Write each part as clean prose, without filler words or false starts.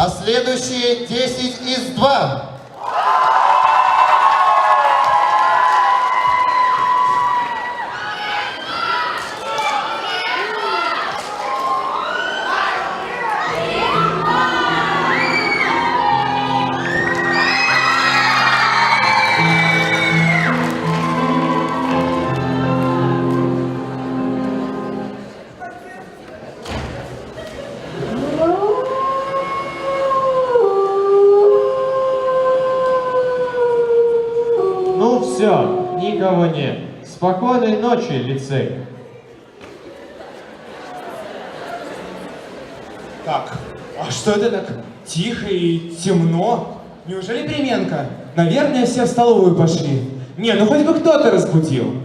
а следующие 10 из 2. Ну все, никого нет. Спокойной ночи, лицей. Так, а что это так тихо и темно? Неужели переменка? Наверное, все в столовую пошли. Не, ну хоть бы кто-то разбудил.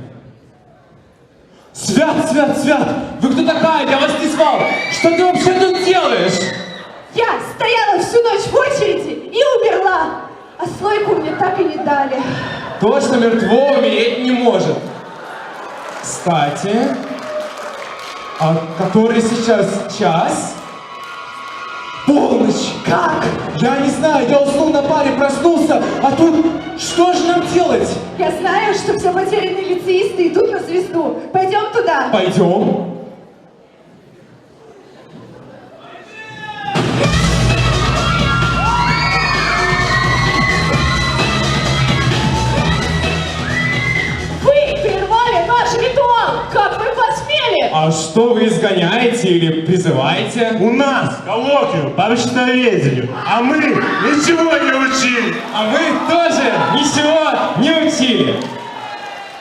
Свят, Свят, Свят! Вы кто такая? Я вас не звал! Что ты вообще тут делаешь? Я стояла всю ночь в очереди и умерла, а слойку мне так и не дали. То, что мертво, умереть не может. Кстати, а который сейчас час? Полночь! Как? Я не знаю, я уснул на паре, проснулся, а тут что же нам делать? Я знаю, что все потерянные лицеисты идут на звезду. Пойдем туда. Пойдем. Вы прервали наш ритуал! Как вы посмели? А что вы изгоняете или призываете? У нас коллоквиум по почтоведению, а мы ничего не учили. А вы тоже ничего не учили.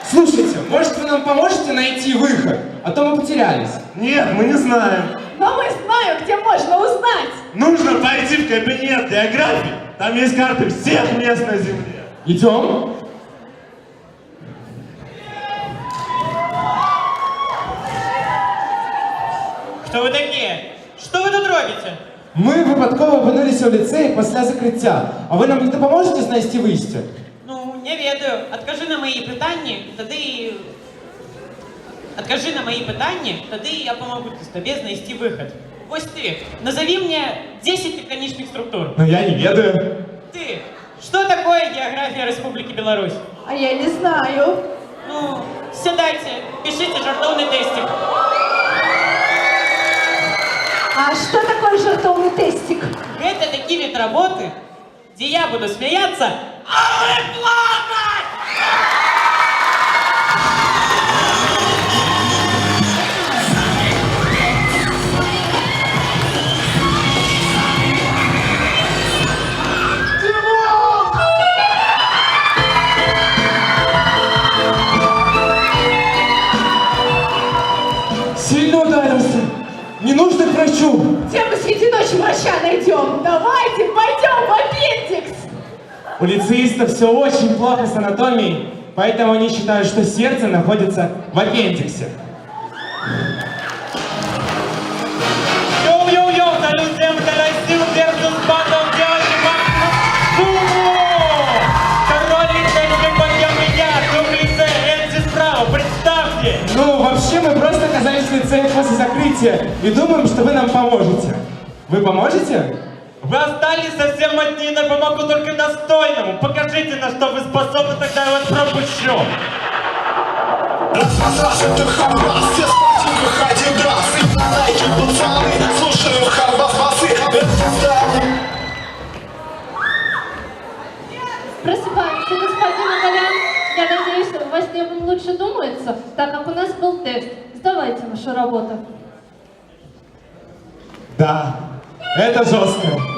Слушайте, может вы нам поможете найти выход? А то мы потерялись. Нет, мы не знаем. Но мы знаем, где можно узнать. Нужно пойти в кабинет географии. Там есть карты всех мест на Земле. Идем. Хто ви такі? Що ви тут робите? Ми випадково опинилися у ліцеї після закриття. А ви нам не допоможете знайти вийście? Ну, не ведаю. Откажи на мої питання, тоді... Откажи на мої питання, тоді я помогу тобі знайти вихід. Ось ти, назови мне 10 тектонічних структур. Ну я не ведаю. Ты, что такое география Республики Беларусь? А я не знаю. Ну, сядайте, пишите жартовный тестик. А что такое жертовный тестик? Это такие вид работы, где я буду смеяться, а вы плакать! Сильно ударился. Не нужно к врачу. Где мы среди ночи врача найдем? Давайте пойдем в аппендикс. У лицеистов все очень плохо с анатомией, поэтому они считают, что сердце находится в аппендиксе. Йоу-йоу-йоу, салют всем, когда сил сердцу с бандом делайте максимум сумму! Король лицей, любой я, дом лицей, Энси справа, представьте! Ну, вообще мы просто оказались в лицее после закрытия и думаем, что вы нам поможете. Вы поможете? Вы остались совсем одни, но помогу только достойному. Покажите, на что вы способны, тогда я вас пропущу. Распродаж это Харбас, все спортивных Адидас. И на Найке пацаны, слушаю Харбас басы. Просыпаемся, господин Агалян. Я надеюсь, во сне вам лучше думается, так как у нас был тест. Сдавайте нашу работу. Да, это жестко.